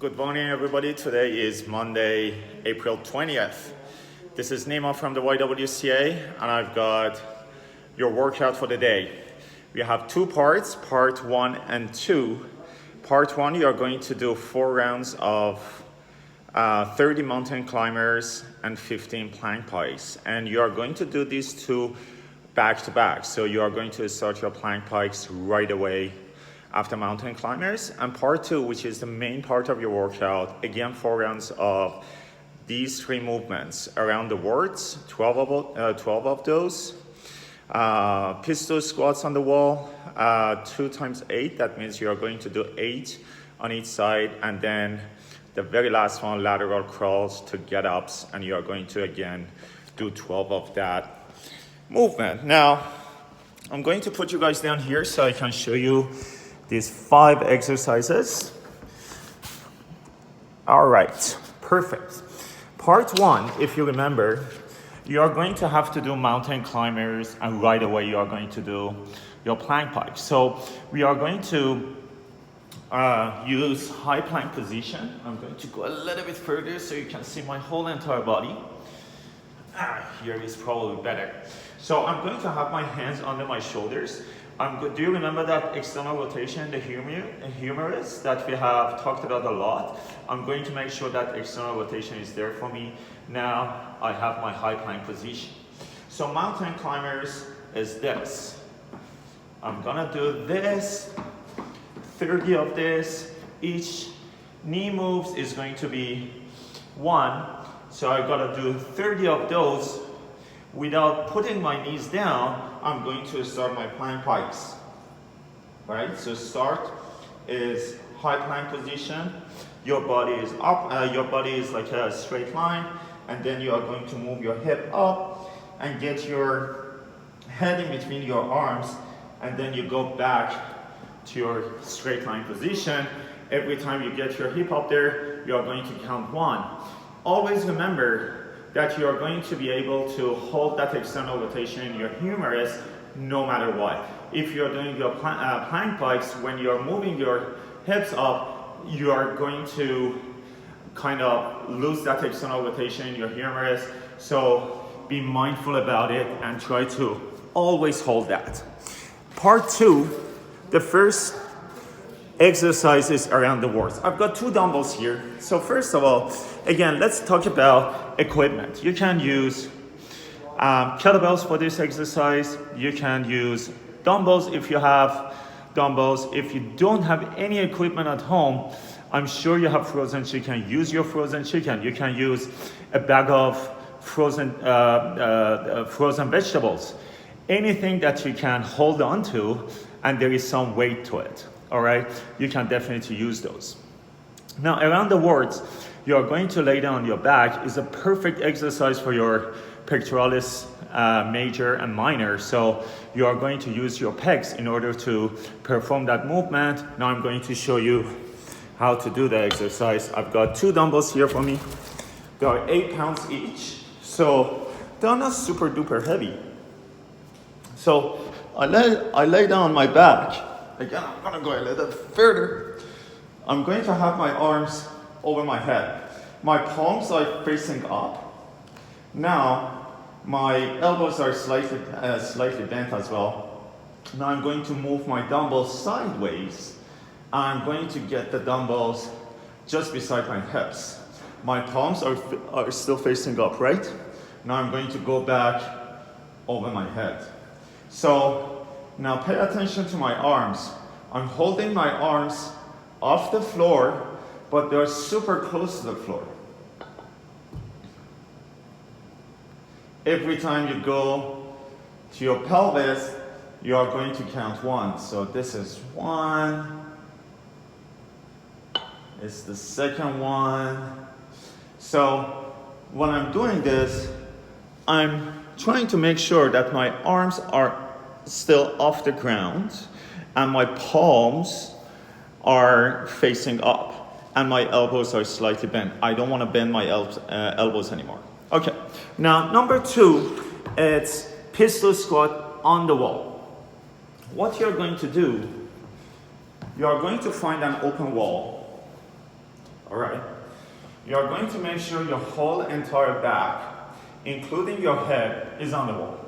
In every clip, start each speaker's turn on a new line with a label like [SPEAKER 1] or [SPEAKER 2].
[SPEAKER 1] Good morning, everybody. Today is Monday, April 20th. This is Nima from the YWCA, and I've got your workout for the day. We have two parts, part 1 and 2. Part 1, you're going to do 4 rounds of 30 mountain climbers and 15 plank pikes. And you are going to do these two back to back. So you are going to start your plank pikes right away after mountain climbers. And part 2, which is the main part of your workout, again 4 rounds of these 3 movements around the wards, 12 of those. Pistol squats on the wall, 2 times 8, that means you are going to do 8 on each side, and then the very last one, lateral crawls to get ups, and you are going to again do 12 of that movement. Now, I'm going to put you guys down here so I can show you these 5 exercises. All right, perfect. Part 1, if you remember, you are going to have to do mountain climbers, and right away you are going to do your plank pikes. So we are going to use high plank position. I'm going to go a little bit further so you can see my whole entire body. Here is probably better. So I'm going to have my hands under my shoulders. Do you remember that external rotation, the humerus that we have talked about a lot? I'm going to make sure that external rotation is there for me. Now I have my high plank position. So mountain climbers is this. I'm gonna do this, 30 of this. Each knee moves is going to be 1. So I gotta do 30 of those. Without putting my knees down, I'm going to start my plank pikes. All right, so start is high plank position. Your body is up, your body is like a straight line, and then you are going to move your hip up and get your head in between your arms, and then you go back to your straight line position. Every time you get your hip up there, you are going to count 1. Always remember that you are going to be able to hold that external rotation in your humerus no matter what. If you're doing your plank pikes, when you're moving your hips up, you are going to kind of lose that external rotation in your humerus. So be mindful about it and try to always hold that. Part 2, the first exercise is around the wards. I've got 2 dumbbells here. So first of all, again, let's talk about equipment. You can use kettlebells for this exercise. You can use dumbbells if you have dumbbells. If you don't have any equipment at home, I'm sure you have frozen chicken. Use your frozen chicken. You can use a bag of frozen vegetables. Anything that you can hold on to and there is some weight to it. All right, you can definitely use those. Now around the wards, you are going to lay down on your back. Is a perfect exercise for your pectoralis major and minor. So you are going to use your pecs in order to perform that movement. Now I'm going to show you how to do the exercise. I've got 2 dumbbells here for me. They are 8 pounds each, so they're not super duper heavy. So I lay down on my back. Again, I'm gonna go a little further. I'm going to have my arms over my head. My palms are facing up. Now, my elbows are slightly bent as well. Now I'm going to move my dumbbells sideways. I'm going to get the dumbbells just beside my hips. My palms are still facing up, right? Now I'm going to go back over my head. So, now pay attention to my arms. I'm holding my arms off the floor, but they're super close to the floor. Every time you go to your pelvis, you are going to count 1. So this is 1. It's the second one. So when I'm doing this, I'm trying to make sure that my arms are still off the ground and my palms are facing up and my elbows are slightly bent. I don't want to bend my elbows anymore. Okay, now number 2, it's pistol squat on the wall. What you're going to do, you are going to find an open wall. all right? You're going to make sure your whole entire back, including your head, is on the wall.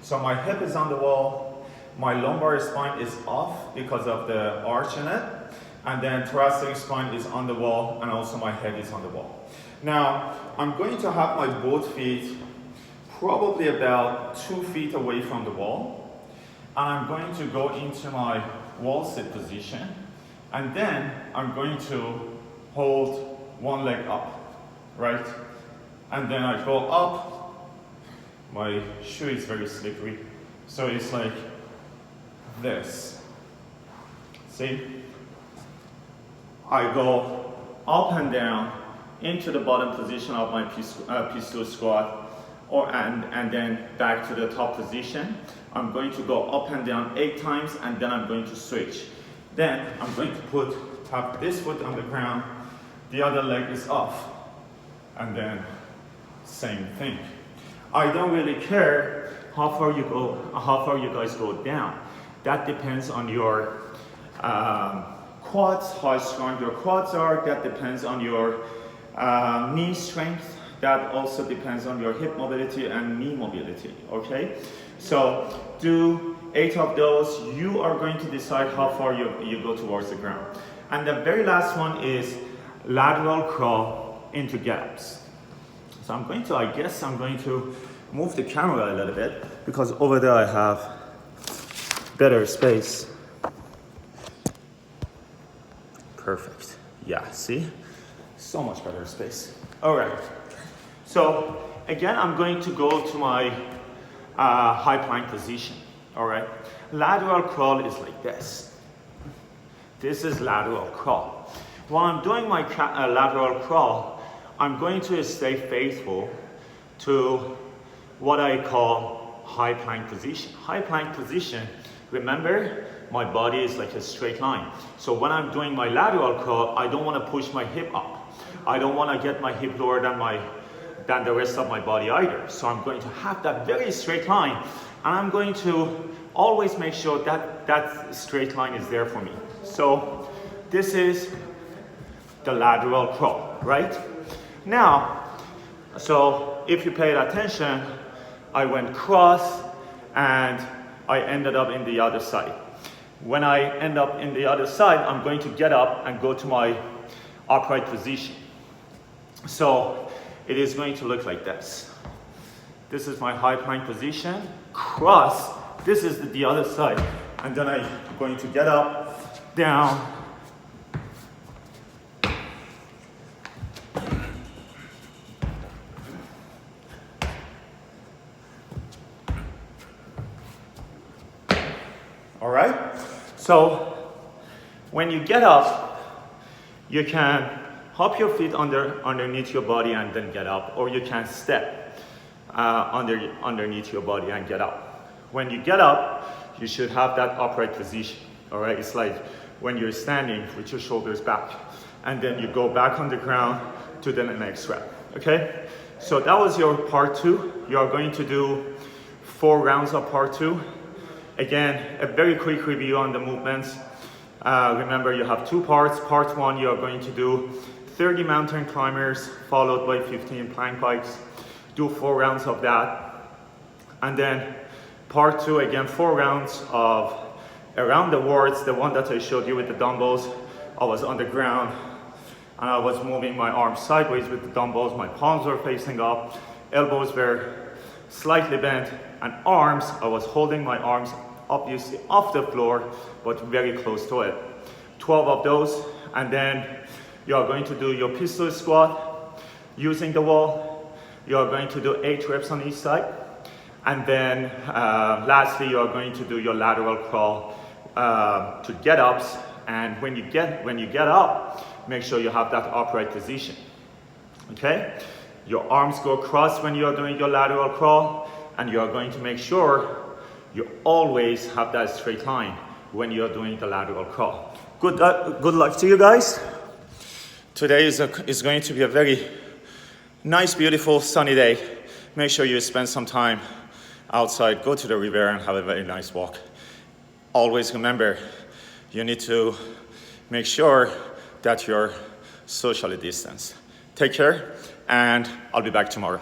[SPEAKER 1] So my hip is on the wall, my lumbar spine is off because of the arch in it, and then thoracic spine is on the wall, and also my head is on the wall. Now, I'm going to have my both feet probably about 2 feet away from the wall, and I'm going to go into my wall sit position, and then I'm going to hold one leg up, right? And then I go up. My shoe is very slippery, so it's like this. See? I go up and down into the bottom position of my pistol squat, and then back to the top position. I'm going to go up and down 8 times, and then I'm going to switch. Then I'm going to have this foot on the ground, the other leg is off, and then same thing. I don't really care how far you guys go down. That depends on your quads, how strong your quads are. That depends on your knee strength. That also depends on your hip mobility and knee mobility, okay? So do 8 of those. You are going to decide how far you go towards the ground. And the very last one is lateral crawl into get-ups. So I guess I'm going to move the camera a little bit, because over there I have better space. Perfect. Yeah, see? So much better space. All right. So again, I'm going to go to my high plank position. All right. Lateral crawl is like this. This is lateral crawl. While I'm doing my lateral crawl, I'm going to stay faithful to what I call high plank position. High plank position, remember, my body is like a straight line. So when I'm doing my lateral crawl, I don't want to push my hip up. I don't want to get my hip lower than the rest of my body either. So I'm going to have that very straight line, and I'm going to always make sure that that straight line is there for me. So this is the lateral crawl, right? Now, so if you paid attention, I went cross and I ended up in the other side. When I end up in the other side, I'm going to get up and go to my upright position. So it is going to look like this. This is my high plank position, cross, this is the other side. And then I'm going to get up, down, all right? So when you get up, you can hop your feet underneath your body and then get up, or you can step underneath your body and get up. When you get up, you should have that upright position, all right? It's like when you're standing with your shoulders back, and then you go back on the ground to the next rep, okay? So that was your part 2. You are going to do 4 rounds of part 2. Again, a very quick review on the movements. Remember, you have 2 parts. Part 1, you are going to do 30 mountain climbers followed by 15 plank pikes. Do 4 rounds of that. And then part 2, again, 4 rounds of around the wards, the one that I showed you with the dumbbells. I was on the ground and I was moving my arms sideways with the dumbbells. My palms were facing up, elbows were slightly bent, and arms, I was holding my arms obviously off the floor, but very close to it. 12 of those, and then you are going to do your pistol squat using the wall. You are going to do 8 reps on each side. And then lastly, you are going to do your lateral crawl to get ups. And when you get up, make sure you have that upright position, okay? Your arms go cross when you are doing your lateral crawl, and you are going to make sure you always have that straight line when you are doing the lateral crawl. Good luck to you guys. Today is going to be a very nice, beautiful, sunny day. Make sure you spend some time outside, go to the river and have a very nice walk. Always remember, you need to make sure that your socially distanced. Take care, and I'll be back tomorrow.